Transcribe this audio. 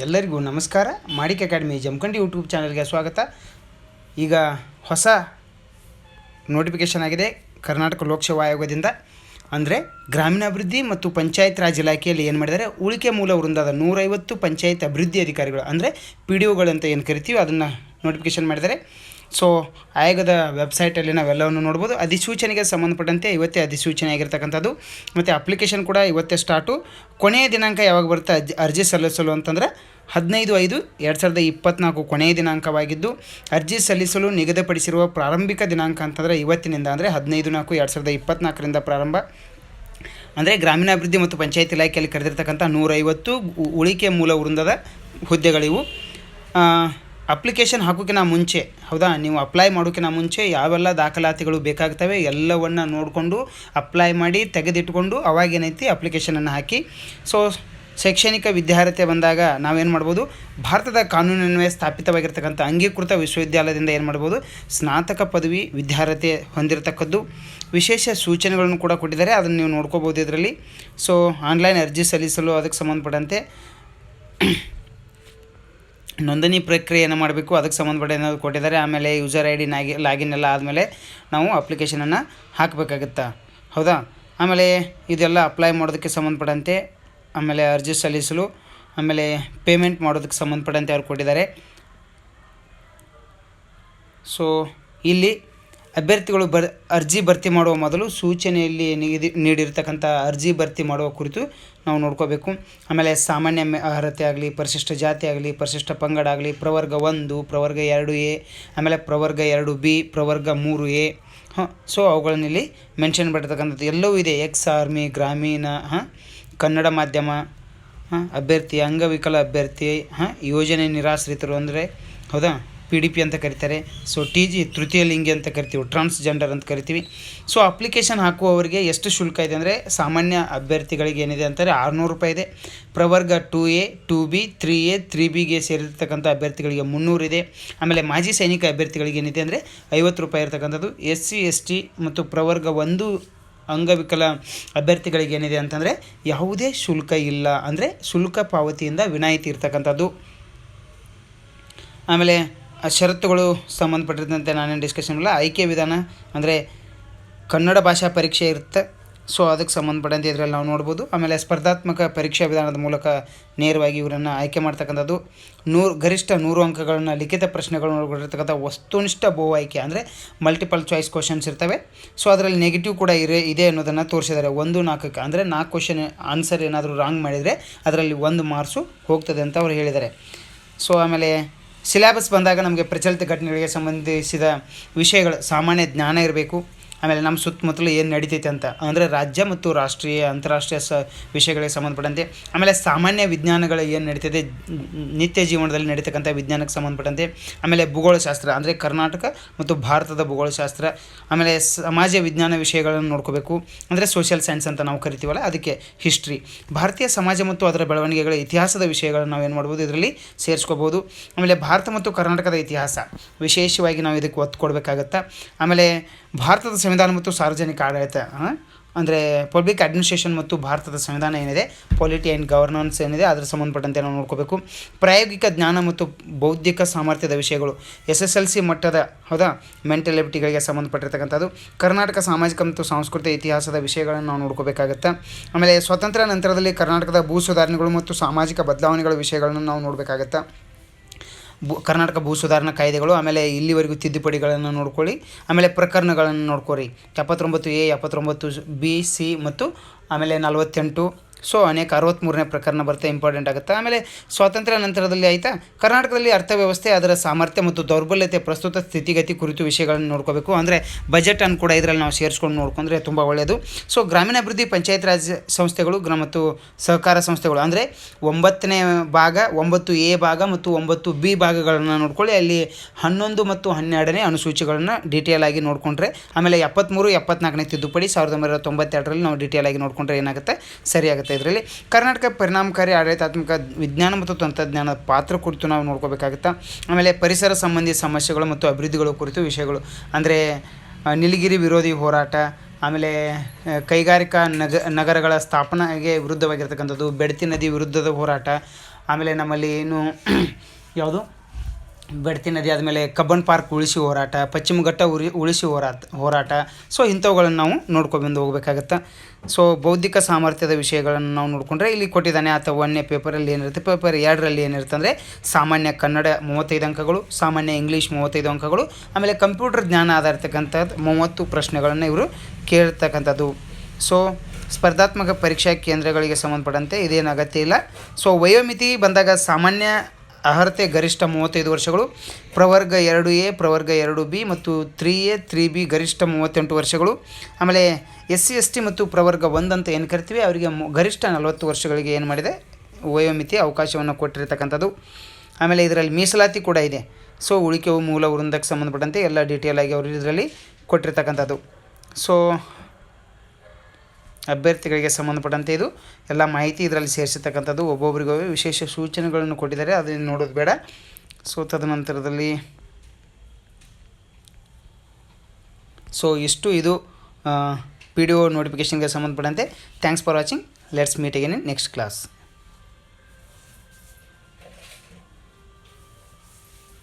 ಎಲ್ಲರಿಗೂ ನಮಸ್ಕಾರ. ಮಾಡಿಕ್ academy Jamkhandi YouTube ಚಾನಲ್ಗೆ ಸ್ವಾಗತ. ಈಗ ಹೊಸ ನೋಟಿಫಿಕೇಷನ್ ಆಗಿದೆ ಕರ್ನಾಟಕ ಲೋಕಸೇವಾ ಆಯೋಗದಿಂದ. ಅಂದರೆ ಗ್ರಾಮೀಣಾಭಿವೃದ್ಧಿ ಮತ್ತು ಪಂಚಾಯತ್ ರಾಜ್ ಇಲಾಖೆಯಲ್ಲಿ ಏನು ಮಾಡಿದ್ದಾರೆ, ಉಳಿಕೆ ಮೂಲ ವೃಂದದ 150 ಪಂಚಾಯತ್ ಅಭಿವೃದ್ಧಿ ಅಧಿಕಾರಿಗಳು ಅಂದರೆ PDOಗಳು ಅಂತ ಏನು ಕರಿತೀವಿ ಅದನ್ನು ನೋಟಿಫಿಕೇಷನ್ ಮಾಡಿದ್ದಾರೆ. ಸೊ ಆಯೋಗದ ವೆಬ್ಸೈಟಲ್ಲಿ ನಾವೆಲ್ಲವನ್ನು ನೋಡ್ಬೋದು. ಅಧಿಸೂಚನೆಗೆ ಸಂಬಂಧಪಟ್ಟಂತೆ ಇವತ್ತೇ ಅಧಿಸೂಚನೆ ಆಗಿರ್ತಕ್ಕಂಥದ್ದು. ಮತ್ತು ಅಪ್ಲಿಕೇಶನ್ ಕೂಡ ಇವತ್ತೇ ಸ್ಟಾರ್ಟು. ಕೊನೆಯ ದಿನಾಂಕ ಯಾವಾಗ ಬರುತ್ತೆ ಅರ್ಜಿ ಸಲ್ಲಿಸಲು ಅಂತಂದರೆ 15/5/2024 ಕೊನೆಯ ದಿನಾಂಕವಾಗಿದ್ದು, ಅರ್ಜಿ ಸಲ್ಲಿಸಲು ನಿಗದಿಪಡಿಸಿರುವ ಪ್ರಾರಂಭಿಕ ದಿನಾಂಕ ಅಂತಂದರೆ ಇವತ್ತಿನಿಂದ ಅಂದರೆ 15/4/2024 ಪ್ರಾರಂಭ. ಅಂದರೆ ಗ್ರಾಮೀಣಾಭಿವೃದ್ಧಿ ಮತ್ತು ಪಂಚಾಯತ್ ಇಲಾಖೆಯಲ್ಲಿ ಕರೆದಿರ್ತಕ್ಕಂಥ 150 ಉಳಿಕೆ ಮೂಲ ವೃಂದದ ಹುದ್ದೆಗಳಿವು. ಅಪ್ಲಿಕೇಶನ್ ಹಾಕೋಕ್ಕಿಂತ ಮುಂಚೆ, ಹೌದಾ, ನೀವು ಅಪ್ಲೈ ಮಾಡೋಕ್ಕಿಂತ ಮುಂಚೆ ಯಾವೆಲ್ಲ ದಾಖಲಾತಿಗಳು ಬೇಕಾಗ್ತವೆ ಎಲ್ಲವನ್ನು ನೋಡಿಕೊಂಡು ಅಪ್ಲೈ ಮಾಡಿ ತೆಗೆದಿಟ್ಕೊಂಡು ಅವಾಗೇನೈತಿ ಅಪ್ಲಿಕೇಶನನ್ನು ಹಾಕಿ. ಸೊ ಶೈಕ್ಷಣಿಕ ವಿದ್ಯಾರ್ಹತೆ ಬಂದಾಗ ನಾವೇನು ಮಾಡ್ಬೋದು, ಭಾರತದ ಕಾನೂನಿನ್ವಯ ಸ್ಥಾಪಿತವಾಗಿರ್ತಕ್ಕಂಥ ಅಂಗೀಕೃತ ವಿಶ್ವವಿದ್ಯಾಲಯದಿಂದ ಏನು ಮಾಡ್ಬೋದು, ಸ್ನಾತಕ ಪದವಿ ವಿದ್ಯಾರ್ಹತೆ ಹೊಂದಿರತಕ್ಕದ್ದು. ವಿಶೇಷ ಸೂಚನೆಗಳನ್ನು ಕೂಡ ಕೊಟ್ಟಿದ್ದಾರೆ, ಅದನ್ನು ನೀವು ನೋಡ್ಕೋಬೋದು ಇದರಲ್ಲಿ. ಸೊ ಆನ್ಲೈನ್ ಅರ್ಜಿ ಸಲ್ಲಿಸಲು ಅದಕ್ಕೆ ಸಂಬಂಧಪಟ್ಟಂತೆ ನೋಂದಣಿ ಪ್ರಕ್ರಿಯೆಯನ್ನು ಮಾಡಬೇಕು, ಅದಕ್ಕೆ ಸಂಬಂಧಪಟ್ಟ ಏನಾದರೂ ಕೊಟ್ಟಿದ್ದಾರೆ. ಆಮೇಲೆ ಯೂಸರ್ ID ಲಾಗಿನ್ ಎಲ್ಲ ಆದಮೇಲೆ ನಾವು ಅಪ್ಲಿಕೇಶನನ್ನು ಹಾಕಬೇಕಾಗುತ್ತಾ, ಹೌದಾ. ಆಮೇಲೆ ಇದೆಲ್ಲ ಅಪ್ಲೈ ಮಾಡೋದಕ್ಕೆ ಸಂಬಂಧಪಟ್ಟಂತೆ, ಆಮೇಲೆ ಅರ್ಜಿ ಸಲ್ಲಿಸಲು, ಆಮೇಲೆ ಪೇಮೆಂಟ್ ಮಾಡೋದಕ್ಕೆ ಸಂಬಂಧಪಟ್ಟಂತೆ ಅವ್ರು ಕೊಟ್ಟಿದ್ದಾರೆ. ಸೊ ಇಲ್ಲಿ ಅಭ್ಯರ್ಥಿಗಳು ಅರ್ಜಿ ಭರ್ತಿ ಮಾಡುವ ಮೊದಲು ಸೂಚನೆಯಲ್ಲಿ ನೀಡಿರ್ತಕ್ಕಂಥ ಅರ್ಜಿ ಭರ್ತಿ ಮಾಡುವ ಕುರಿತು ನಾವು ನೋಡ್ಕೋಬೇಕು. ಆಮೇಲೆ ಸಾಮಾನ್ಯ ಅರ್ಹತೆ ಆಗಲಿ, ಪರಿಶಿಷ್ಟ ಜಾತಿ ಆಗಲಿ, ಪರಿಶಿಷ್ಟ ಪಂಗಡ ಆಗಲಿ, ಪ್ರವರ್ಗ 1, ಪ್ರವರ್ಗ 2A, ಆಮೇಲೆ ಪ್ರವರ್ಗ 2B, ಪ್ರವರ್ಗ 3A. ಸೊ ಅವುಗಳನ್ನು ಇಲ್ಲಿ ಮೆನ್ಷನ್ ಮಾಡಿರ್ತಕ್ಕಂಥದ್ದು ಎಲ್ಲವೂ ಇದೆ. ಎಕ್ಸ್ ಆರ್ಮಿ, ಗ್ರಾಮೀಣ, ಕನ್ನಡ ಮಾಧ್ಯಮ ಅಭ್ಯರ್ಥಿ, ಅಂಗವಿಕಲ ಅಭ್ಯರ್ಥಿ, ಯೋಜನೆ ನಿರಾಶ್ರಿತರು ಅಂದರೆ ಹೌದಾ PDP ಅಂತ ಕರೀತಾರೆ. ಸೊ TG ತೃತೀಯ ಲಿಂಗಿ ಅಂತ ಕರಿತೀವಿ, ಟ್ರಾನ್ಸ್ಜೆಂಡರ್ ಅಂತ ಕರಿತೀವಿ. ಸೊ ಅಪ್ಲಿಕೇಶನ್ ಹಾಕುವವರಿಗೆ ಎಷ್ಟು ಶುಲ್ಕ ಇದೆ ಅಂದರೆ, ಸಾಮಾನ್ಯ ಅಭ್ಯರ್ಥಿಗಳಿಗೆ ಏನಿದೆ ಅಂತಾರೆ 600 ರೂಪಾಯಿ ಇದೆ. ಪ್ರವರ್ಗ 2A, 2B, 3A, 3Bಗೆ ಸೇರಿರ್ತಕ್ಕಂಥ ಅಭ್ಯರ್ಥಿಗಳಿಗೆ 300 ಇದೆ. ಆಮೇಲೆ ಮಾಜಿ ಸೈನಿಕ ಅಭ್ಯರ್ಥಿಗಳಿಗೆ ಏನಿದೆ ಅಂದರೆ 50 ರೂಪಾಯಿ ಇರ್ತಕ್ಕಂಥದ್ದು. SC ST ಮತ್ತು ಪ್ರವರ್ಗ 1 ಅಂಗವಿಕಲ ಅಭ್ಯರ್ಥಿಗಳಿಗೆ ಏನಿದೆ ಅಂತಂದರೆ ಯಾವುದೇ ಶುಲ್ಕ ಇಲ್ಲ, ಅಂದರೆ ಶುಲ್ಕ ಪಾವತಿಯಿಂದ ವಿನಾಯಿತಿ ಇರ್ತಕ್ಕಂಥದ್ದು. ಆಮೇಲೆ ಷರತ್ತುಗಳು ಸಂಬಂಧಪಟ್ಟಿದ್ದಂತೆ ನಾನೇನು ಡಿಸ್ಕಷನ್ ಇಲ್ಲ. ಆಯ್ಕೆ ವಿಧಾನ ಅಂದರೆ ಕನ್ನಡ ಭಾಷಾ ಪರೀಕ್ಷೆ ಇರುತ್ತೆ. ಸೊ ಅದಕ್ಕೆ ಸಂಬಂಧಪಟ್ಟಂತೆ ಇದರಲ್ಲಿ ನಾವು ನೋಡ್ಬೋದು. ಆಮೇಲೆ ಸ್ಪರ್ಧಾತ್ಮಕ ಪರೀಕ್ಷಾ ವಿಧಾನದ ಮೂಲಕ ನೇರವಾಗಿ ಇವರನ್ನು ಆಯ್ಕೆ ಮಾಡ್ತಕ್ಕಂಥದ್ದು. ಗರಿಷ್ಠ 100 ಅಂಕಗಳನ್ನು ಲಿಖಿತ ಪ್ರಶ್ನೆಗಳನ್ನು ಒಳಗೊಂಡಿರ್ತಕ್ಕಂಥ ವಸ್ತುನಿಷ್ಠ ಬಹು ಆಯ್ಕೆ ಅಂದರೆ ಮಲ್ಟಿಪಲ್ ಚಾಯ್ಸ್ ಕ್ವಶನ್ಸ್ ಇರ್ತವೆ. ಸೊ ಅದರಲ್ಲಿ ನೆಗೆಟಿವ್ ಕೂಡ ಇದೆ ಅನ್ನೋದನ್ನು ತೋರಿಸಿದ್ದಾರೆ. 1-4 ಅಂದರೆ 4 ಕ್ವಶನ್ ಆನ್ಸರ್ ಏನಾದರೂ ರಾಂಗ್ ಮಾಡಿದರೆ ಅದರಲ್ಲಿ 1 ಮಾರ್ಕ್ಸು ಹೋಗ್ತದೆ ಅಂತ ಅವರು ಹೇಳಿದ್ದಾರೆ. ಸೊ ಆಮೇಲೆ ಸಿಲೆಬಸ್ ಬಂದಾಗ ನಮಗೆ ಪ್ರಚಲಿತ ಘಟನೆಗಳಿಗೆ ಸಂಬಂಧಿಸಿದ ವಿಷಯಗಳು ಸಾಮಾನ್ಯ ಜ್ಞಾನ ಇರಬೇಕು. ಆಮೇಲೆ ನಮ್ಮ ಸುತ್ತಮುತ್ತಲು ಏನು ನಡೀತೈತೆ ಅಂತ ಅಂದರೆ ರಾಜ್ಯ ಮತ್ತು ರಾಷ್ಟ್ರೀಯ ಅಂತಾರಾಷ್ಟ್ರೀಯ ವಿಷಯಗಳಿಗೆ ಸಂಬಂಧಪಟ್ಟಂತೆ. ಆಮೇಲೆ ಸಾಮಾನ್ಯ ವಿಜ್ಞಾನಗಳು ಏನು ನಡೀತದೆ, ನಿತ್ಯ ಜೀವನದಲ್ಲಿ ನಡೀತಕ್ಕಂಥ ವಿಜ್ಞಾನಕ್ಕೆ ಸಂಬಂಧಪಟ್ಟಂತೆ. ಆಮೇಲೆ ಭೂಗೋಳಶಾಸ್ತ್ರ ಅಂದರೆ ಕರ್ನಾಟಕ ಮತ್ತು ಭಾರತದ ಭೂಗೋಳಶಾಸ್ತ್ರ. ಆಮೇಲೆ ಸಮಾಜ ವಿಜ್ಞಾನ ವಿಷಯಗಳನ್ನು ನೋಡ್ಕೋಬೇಕು, ಅಂದರೆ ಸೋಷಿಯಲ್ ಸೈನ್ಸ್ ಅಂತ ನಾವು ಕರಿತೀವಲ್ಲ ಅದಕ್ಕೆ ಹಿಸ್ಟ್ರಿ. ಭಾರತೀಯ ಸಮಾಜ ಮತ್ತು ಅದರ ಬೆಳವಣಿಗೆಗಳ ಇತಿಹಾಸದ ವಿಷಯಗಳನ್ನು ನಾವೇನು ಮಾಡ್ಬೋದು ಇದರಲ್ಲಿ ಸೇರಿಸ್ಕೋಬೋದು. ಆಮೇಲೆ ಭಾರತ ಮತ್ತು ಕರ್ನಾಟಕದ ಇತಿಹಾಸ ವಿಶೇಷವಾಗಿ ನಾವು ಇದಕ್ಕೆ ಒತ್ತು ಕೊಡಬೇಕಾಗತ್ತೆ. ಆಮೇಲೆ ಭಾರತದ ಸಂವಿಧಾನ ಮತ್ತು ಸಾರ್ವಜನಿಕ ಆಡಳಿತ ಅಂದರೆ ಪಬ್ಲಿಕ್ ಅಡ್ಮಿನಿಸ್ಟ್ರೇಷನ್ ಮತ್ತು ಭಾರತದ ಸಂವಿಧಾನ ಏನಿದೆ, ಪಾಲಿಟಿ ಆ್ಯಂಡ್ ಗವರ್ನೆನ್ಸ್ ಏನಿದೆ ಅದರ ಸಂಬಂಧಪಟ್ಟಂತೆ ನಾವು ನೋಡ್ಕೋಬೇಕು. ಪ್ರಾಯೋಗಿಕ ಜ್ಞಾನ ಮತ್ತು ಬೌದ್ಧಿಕ ಸಾಮರ್ಥ್ಯದ ವಿಷಯಗಳು SSLC ಮಟ್ಟದ ಹೌದಾ ಮೆಂಟಲ್ ಎಬಿಲಿಟಿಗಳಿಗೆ ಸಂಬಂಧಪಟ್ಟಿರ್ತಕ್ಕಂಥದ್ದು. ಕರ್ನಾಟಕ ಸಾಮಾಜಿಕ ಮತ್ತು ಸಾಂಸ್ಕೃತಿಕ ಇತಿಹಾಸದ ವಿಷಯಗಳನ್ನು ನಾವು ನೋಡ್ಕೋಬೇಕಾಗತ್ತೆ. ಆಮೇಲೆ ಸ್ವಾತಂತ್ರ್ಯ ನಂತರದಲ್ಲಿ ಕರ್ನಾಟಕದ ಭೂ ಸುಧಾರಣೆಗಳು ಮತ್ತು ಸಾಮಾಜಿಕ ಬದಲಾವಣೆಗಳ ವಿಷಯಗಳನ್ನು ನಾವು ನೋಡಬೇಕಾಗತ್ತೆ. ಕರ್ನಾಟಕ ಭೂ ಸುಧಾರಣಾ ಕಾಯ್ದೆಗಳು, ಆಮೇಲೆ ಇಲ್ಲಿವರೆಗೂ ತಿದ್ದುಪಡಿಗಳನ್ನು ನೋಡ್ಕೊಳ್ಳಿ. ಆಮೇಲೆ ಪ್ರಕರಣಗಳನ್ನು ನೋಡ್ಕೊರಿ. 79A, 79B, C ಮತ್ತು ಆಮೇಲೆ 48. ಸೊ ಅನೇಕ 63ನೇ ಪ್ರಕರಣ ಬರುತ್ತೆ, ಇಂಪಾರ್ಟೆಂಟ್ ಆಗುತ್ತೆ. ಆಮೇಲೆ ಸ್ವಾತಂತ್ರ್ಯ ನಂತರದಲ್ಲಿ ಆಯಿತಾ ಕರ್ನಾಟಕದಲ್ಲಿ ಅರ್ಥವ್ಯವಸ್ಥೆ, ಅದರ ಸಾಮರ್ಥ್ಯ ಮತ್ತು ದೌರ್ಬಲ್ಯತೆ, ಪ್ರಸ್ತುತ ಸ್ಥಿತಿಗತಿ ಕುರಿತು ವಿಷಯಗಳನ್ನು ನೋಡ್ಕೋಬೇಕು. ಅಂದರೆ ಬಜೆಟನ್ನು ಕೂಡ ಇದರಲ್ಲಿ ನಾವು ಸೇರಿಸ್ಕೊಂಡು ನೋಡ್ಕೊಂಡ್ರೆ ತುಂಬ ಒಳ್ಳೆಯದು. ಸೊ ಗ್ರಾಮೀಣಾಭಿವೃದ್ಧಿ ಪಂಚಾಯತ್ ರಾಜ್ ಸಂಸ್ಥೆಗಳು ಮತ್ತು ಸಹಕಾರ ಸಂಸ್ಥೆಗಳು ಅಂದರೆ 9ನೇ ಭಾಗ, 9A ಭಾಗ ಮತ್ತು 9B ಭಾಗಗಳನ್ನು ನೋಡ್ಕೊಳ್ಳಿ. ಅಲ್ಲಿ 11 ಮತ್ತು 12ನೇ ಅನುಸೂಚಿಗಳನ್ನು ಡೀಟೇಲ್ ಆಗಿ ನೋಡಿಕೊಂಡ್ರೆ, ಆಮೇಲೆ 73, 74ನೇ ತಿದ್ದುಪಡಿ 1992ರಲ್ಲಿ ನಾವು ಡೀಟೇಲ್ ಆಗಿ ನೋಡಿಕೊಂಡ್ರೆ ಏನಾಗುತ್ತೆ, ಸರಿಯಾಗುತ್ತೆ. ಇದರಲ್ಲಿ ಕರ್ನಾಟಕ ಪರಿಣಾಮಕಾರಿ ಆಡಳಿತಾತ್ಮಕ ವಿಜ್ಞಾನ ಮತ್ತು ತಂತ್ರಜ್ಞಾನದ ಪಾತ್ರ ಕುರಿತು ನಾವು ನೋಡ್ಕೋಬೇಕಾಗುತ್ತೆ. ಆಮೇಲೆ ಪರಿಸರ ಸಂಬಂಧಿ ಸಮಸ್ಯೆಗಳು ಮತ್ತು ಅಭಿವೃದ್ಧಿಗಳ ಕುರಿತು ವಿಷಯಗಳು ಅಂದರೆ ನೀಲಗಿರಿ ವಿರೋಧಿ ಹೋರಾಟ, ಆಮೇಲೆ ಕೈಗಾರಿಕಾ ನಗರಗಳ ಸ್ಥಾಪನೆಗೆ ವಿರುದ್ಧವಾಗಿರ್ತಕ್ಕಂಥದ್ದು, ಬೆಡ್ತಿ ನದಿ ವಿರುದ್ಧದ ಹೋರಾಟ, ಆಮೇಲೆ ನಮ್ಮಲ್ಲಿ ಏನು ಯಾವುದು ಬೆಡ್ತಿ ನದಿ ಆದಮೇಲೆ ಕಬ್ಬನ್ ಪಾರ್ಕ್ ಉಳಿಸಿ ಹೋರಾಟ, ಪಶ್ಚಿಮ ಘಟ್ಟ ಉಳಿಸಿ ಹೋರಾಟ. ಸೊ ಇಂಥವುಗಳನ್ನು ನಾವು ನೋಡ್ಕೊಬಂದು ಹೋಗ್ಬೇಕಾಗತ್ತೆ. ಸೊ ಬೌದ್ಧಿಕ ಸಾಮರ್ಥ್ಯದ ವಿಷಯಗಳನ್ನು ನಾವು ನೋಡಿಕೊಂಡ್ರೆ ಇಲ್ಲಿ ಕೊಟ್ಟಿದ್ದಾನೆ. ಅಥವಾ 1ನೇ ಪೇಪರಲ್ಲಿ ಏನಿರುತ್ತೆ, ಪೇಪರ್ 2ರಲ್ಲಿ ಏನಿರುತ್ತೆ ಅಂದರೆ ಸಾಮಾನ್ಯ ಕನ್ನಡ 35 ಅಂಕಗಳು, ಸಾಮಾನ್ಯ ಇಂಗ್ಲೀಷ್ 35 ಅಂಕಗಳು, ಆಮೇಲೆ ಕಂಪ್ಯೂಟರ್ ಜ್ಞಾನ ಆಧಾರಿತಕ್ಕಂಥದ್ದು 30 ಪ್ರಶ್ನೆಗಳನ್ನು ಇವರು ಕೇಳ್ತಕ್ಕಂಥದ್ದು. ಸೊ ಸ್ಪರ್ಧಾತ್ಮಕ ಪರೀಕ್ಷಾ ಕೇಂದ್ರಗಳಿಗೆ ಸಂಬಂಧಪಟ್ಟಂತೆ ಇದೇನು ಅಗತ್ಯ ಇಲ್ಲ. ಸೊ ವಯೋಮಿತಿ ಬಂದಾಗ ಸಾಮಾನ್ಯ ಅರ್ಹತೆ ಗರಿಷ್ಠ 35 ವರ್ಷಗಳು, ಪ್ರವರ್ಗ 2A, ಪ್ರವರ್ಗ 2B ಮತ್ತು 3A 3B ಗರಿಷ್ಠ 38 ವರ್ಷಗಳು. ಆಮೇಲೆ SC ST ಮತ್ತು ಪ್ರವರ್ಗ 1 ಅಂತ ಏನು ಕರಿತೀವಿ ಅವರಿಗೆ ಗರಿಷ್ಠ 40 ವರ್ಷಗಳಿಗೆ ಏನು ಮಾಡಿದೆ ವಯೋಮಿತಿ ಅವಕಾಶವನ್ನು ಕೊಟ್ಟಿರ್ತಕ್ಕಂಥದ್ದು. ಆಮೇಲೆ ಇದರಲ್ಲಿ ಮೀಸಲಾತಿ ಕೂಡ ಇದೆ. ಸೊ ಉಳಿಕೆವು ಮೂಲ ವೃಂದಕ್ಕೆ ಸಂಬಂಧಪಟ್ಟಂತೆ ಎಲ್ಲ ಡೀಟೇಲ್ ಆಗಿ ಅವರು ಇದರಲ್ಲಿ ಕೊಟ್ಟಿರ್ತಕ್ಕಂಥದ್ದು. ಸೊ ಅಭ್ಯರ್ಥಿಗಳಿಗೆ ಸಂಬಂಧಪಟ್ಟಂತೆ ಇದು ಎಲ್ಲ ಮಾಹಿತಿ ಇದರಲ್ಲಿ ಸೇರಿಸಿರ್ತಕ್ಕಂಥದ್ದು. ಒಬ್ಬೊಬ್ಬರಿಗೂ ವಿಶೇಷ ಸೂಚನೆಗಳನ್ನು ಕೊಟ್ಟಿದ್ದಾರೆ, ಅದನ್ನು ನೋಡೋದು ಬೇಡ. ಸೊ ತದನಂತರದಲ್ಲಿ ಇಷ್ಟು ಇದು PDO ನೋಟಿಫಿಕೇಷನ್ಗೆ ಸಂಬಂಧಪಟ್ಟಂತೆ. Thanks for watching. Let's meet again in next class.